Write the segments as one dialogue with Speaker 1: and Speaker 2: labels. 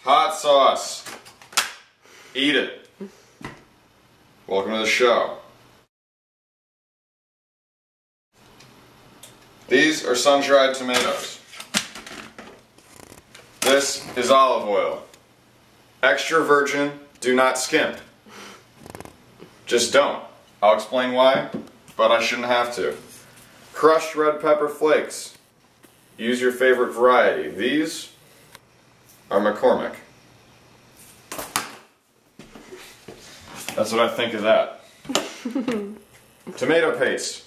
Speaker 1: Hot sauce. Eat it. Welcome to the show. These are sun-dried tomatoes. This is olive oil. Extra virgin, do not skimp. Just don't. I'll explain why, but I shouldn't have to. Crushed red pepper flakes. Use your favorite variety. These are McCormick. That's what I think of that. Tomato paste.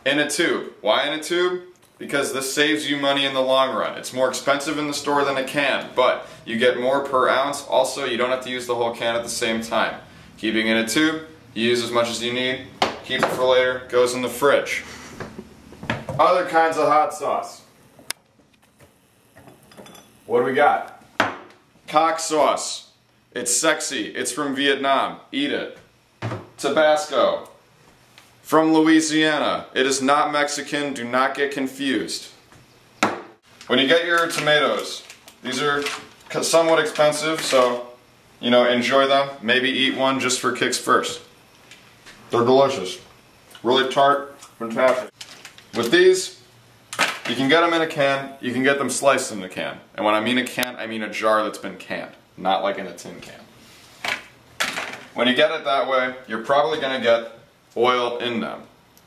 Speaker 1: In a tube. Why in a tube? Because this saves you money in the long run. It's more expensive in the store than a can, but you get more per ounce. Also, you don't have to use the whole can at the same time. Keeping in a tube, you use as much as you need, keep it for later, goes in the fridge. Other kinds of hot sauce. What do we got? Cock sauce. It's sexy. It's from Vietnam. Eat it. Tabasco. From Louisiana. It is not Mexican. Do not get confused. When you get your tomatoes, these are somewhat expensive, so, enjoy them. Maybe eat one just for kicks first. They're delicious. Really tart. Fantastic. With these, you can get them in a can, you can get them sliced in a can. And when I mean a can, I mean a jar that's been canned, not like in a tin can. When you get it that way, you're probably going to get oil in them.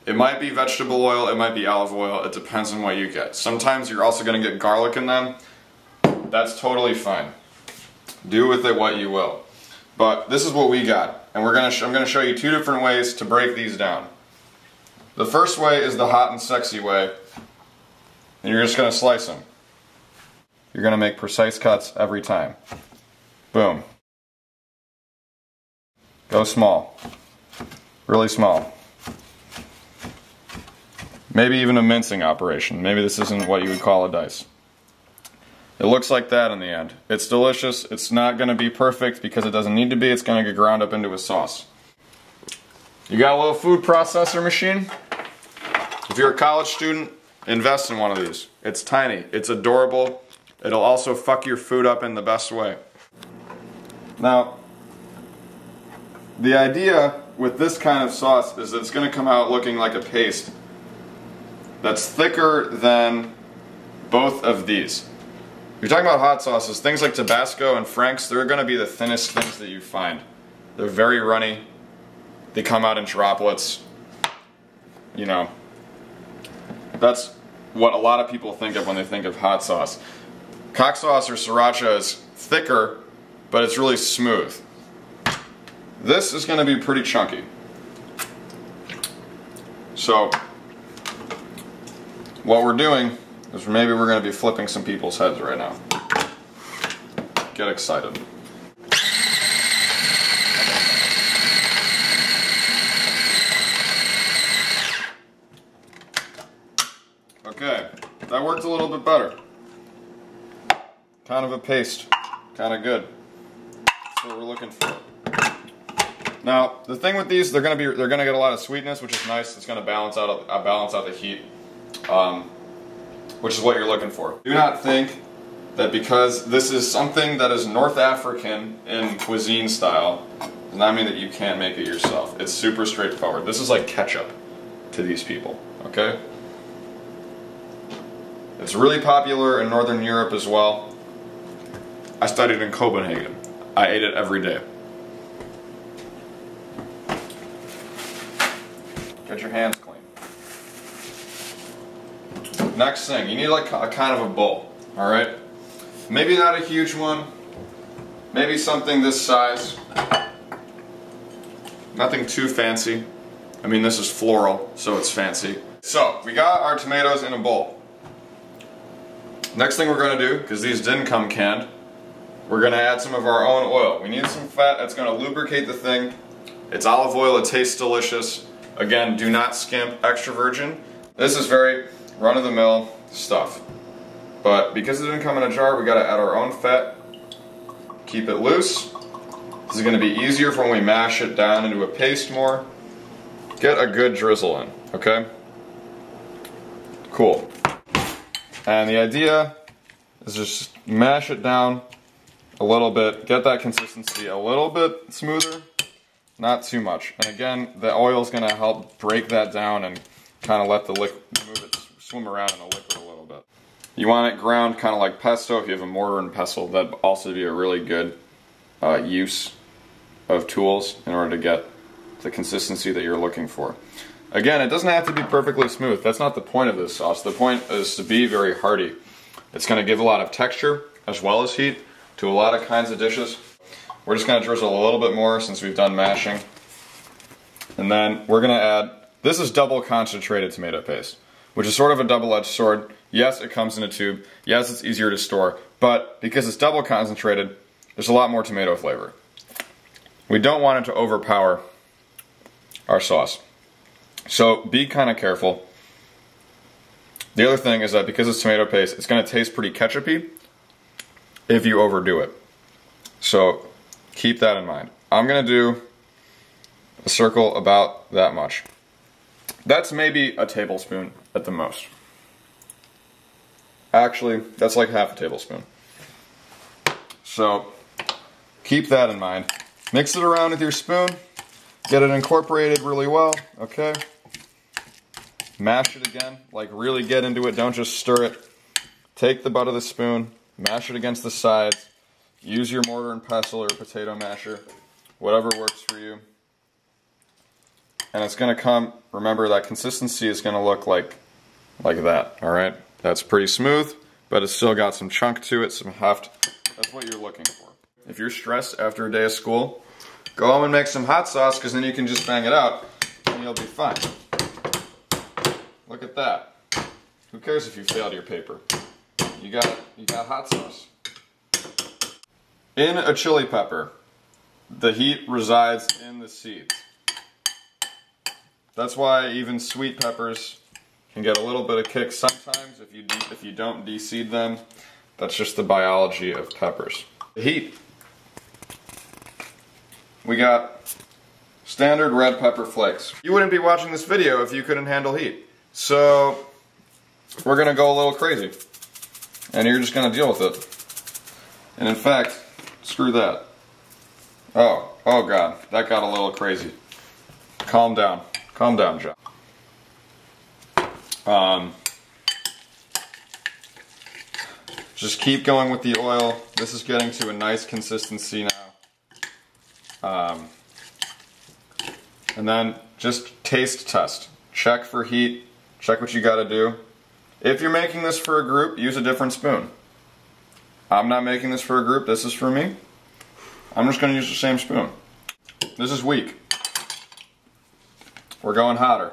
Speaker 1: It might be vegetable oil, it might be olive oil, it depends on what you get. Sometimes you're also going to get garlic in them. That's totally fine. Do with it what you will. But this is what we got, and I'm going to show you two different ways to break these down. The first way is the hot and sexy way, and you're just going to slice them. You're going to make precise cuts every time. Boom. Go small. Really small. Maybe even a mincing operation. Maybe this isn't what you would call a dice. It looks like that in the end. It's delicious. It's not going to be perfect because it doesn't need to be. It's going to get ground up into a sauce. You got a little food processor machine? If you're a college student, invest in one of these. It's tiny. It's adorable. It'll also fuck your food up in the best way. Now, the idea with this kind of sauce is that it's going to come out looking like a paste that's thicker than both of these. If you're talking about hot sauces, things like Tabasco and Frank's, they're going to be the thinnest things that you find. They're very runny. They come out in droplets. That's what a lot of people think of when they think of hot sauce. Cock sauce or sriracha is thicker, but it's really smooth. This is going to be pretty chunky. So, what we're doing is maybe we're going to be flipping some people's heads right now. Get excited. Okay, that worked a little bit better. Kind of a paste. Kind of good. That's what we're looking for. Now, the thing with these, they're gonna get a lot of sweetness, which is nice. It's gonna balance out the heat, which is what you're looking for. Do not think that because this is something that is North African in cuisine style, does not mean that you can't make it yourself. It's super straightforward. This is like ketchup to these people, okay? It's really popular in Northern Europe as well. I studied in Copenhagen. I ate it every day. Get your hands clean. Next thing, you need like a kind of a bowl, alright? Maybe not a huge one, maybe something this size. Nothing too fancy. I mean, this is floral, so it's fancy. So, we got our tomatoes in a bowl. Next thing we're going to do, because these didn't come canned, we're going to add some of our own oil. We need some fat that's going to lubricate the thing. It's olive oil, it tastes delicious. Again, do not skimp, extra virgin. This is very run-of-the-mill stuff. But because it didn't come in a jar, we got to add our own fat. Keep it loose. This is going to be easier for when we mash it down into a paste more. Get a good drizzle in, okay? Cool. And the idea is just mash it down a little bit, get that consistency a little bit smoother, not too much. And again, the oil is going to help break that down and kind of let the liquid swim around in the liquid a little bit. You want it ground kind of like pesto. If you have a mortar and pestle, that'd also be a really good use of tools in order to get the consistency that you're looking for. Again, it doesn't have to be perfectly smooth. That's not the point of this sauce. The point is to be very hearty. It's going to give a lot of texture as well as heat to a lot of kinds of dishes. We're just going to drizzle a little bit more since we've done mashing. And then we're going to add, this is double concentrated tomato paste, which is sort of a double-edged sword. Yes, it comes in a tube. Yes, it's easier to store. But because it's double concentrated, there's a lot more tomato flavor. We don't want it to overpower our sauce. So be kind of careful. The other thing is that because it's tomato paste, it's going to taste pretty ketchup-y if you overdo it. So keep that in mind. I'm going to do a circle about that much. That's maybe a tablespoon at the most. Actually, that's like half a tablespoon. So keep that in mind. Mix it around with your spoon. Get it incorporated really well, okay? Mash it again, like really get into it, don't just stir it. Take the butt of the spoon, mash it against the sides. Use your mortar and pestle or potato masher, whatever works for you. And it's going to come, remember that consistency is going to look like that, alright? That's pretty smooth, but it's still got some chunk to it, some heft. That's what you're looking for. If you're stressed after a day of school, go home and make some hot sauce, because then you can just bang it out and you'll be fine. Look at that. Who cares if you failed your paper? You got hot sauce. In a chili pepper, the heat resides in the seeds. That's why even sweet peppers can get a little bit of kick sometimes if you don't de-seed them. That's just the biology of peppers. The heat. We got standard red pepper flakes. You wouldn't be watching this video if you couldn't handle heat. So we're gonna go a little crazy. And you're just gonna deal with it. And in fact, screw that. Oh God, that got a little crazy. Calm down, John. Just keep going with the oil. This is getting to a nice consistency now. And then just taste test. Check for heat. Check what you gotta do. If you're making this for a group, use a different spoon. I'm not making this for a group, this is for me. I'm just gonna use the same spoon. This is weak. We're going hotter.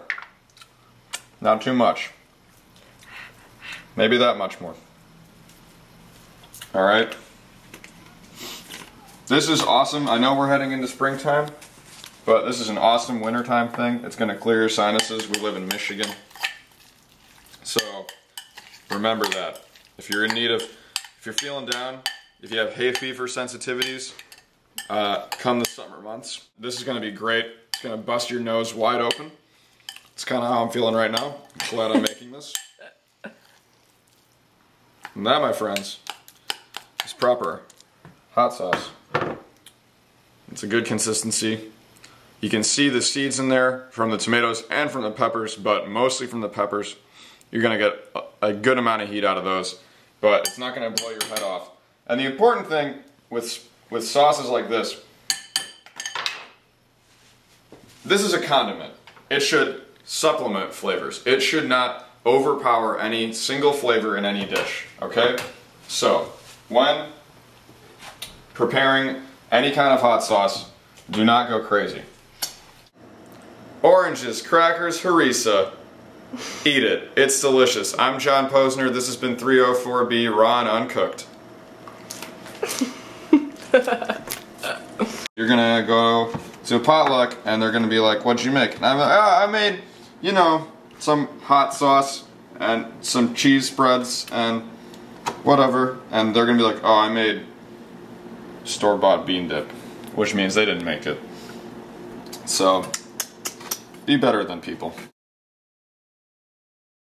Speaker 1: Not too much. Maybe that much more. Alright. This is awesome. I know we're heading into springtime, but this is an awesome wintertime thing. It's gonna clear your sinuses. We live in Michigan. So remember that. If you're in need of, if you're feeling down, if you have hay fever sensitivities, come the summer months. This is gonna be great. It's gonna bust your nose wide open. It's kind of how I'm feeling right now. I'm glad I'm making this. And that, my friends, is proper hot sauce. It's a good consistency. You can see the seeds in there from the tomatoes and from the peppers, but mostly from the peppers. You're gonna get a good amount of heat out of those, but it's not gonna blow your head off. And the important thing with sauces like this is a condiment. It should supplement flavors. It should not overpower any single flavor in any dish, okay? So, when preparing any kind of hot sauce, do not go crazy. Oranges, crackers, harissa. Eat it. It's delicious. I'm Jon Posner. This has been 304B Raw and Uncooked. You're gonna go to a potluck and they're gonna be like, what'd you make? And I'm like, oh, I made, you know, some hot sauce and some cheese spreads and whatever. And they're gonna be like, oh, I made store-bought bean dip, which means they didn't make it. So, be better than people.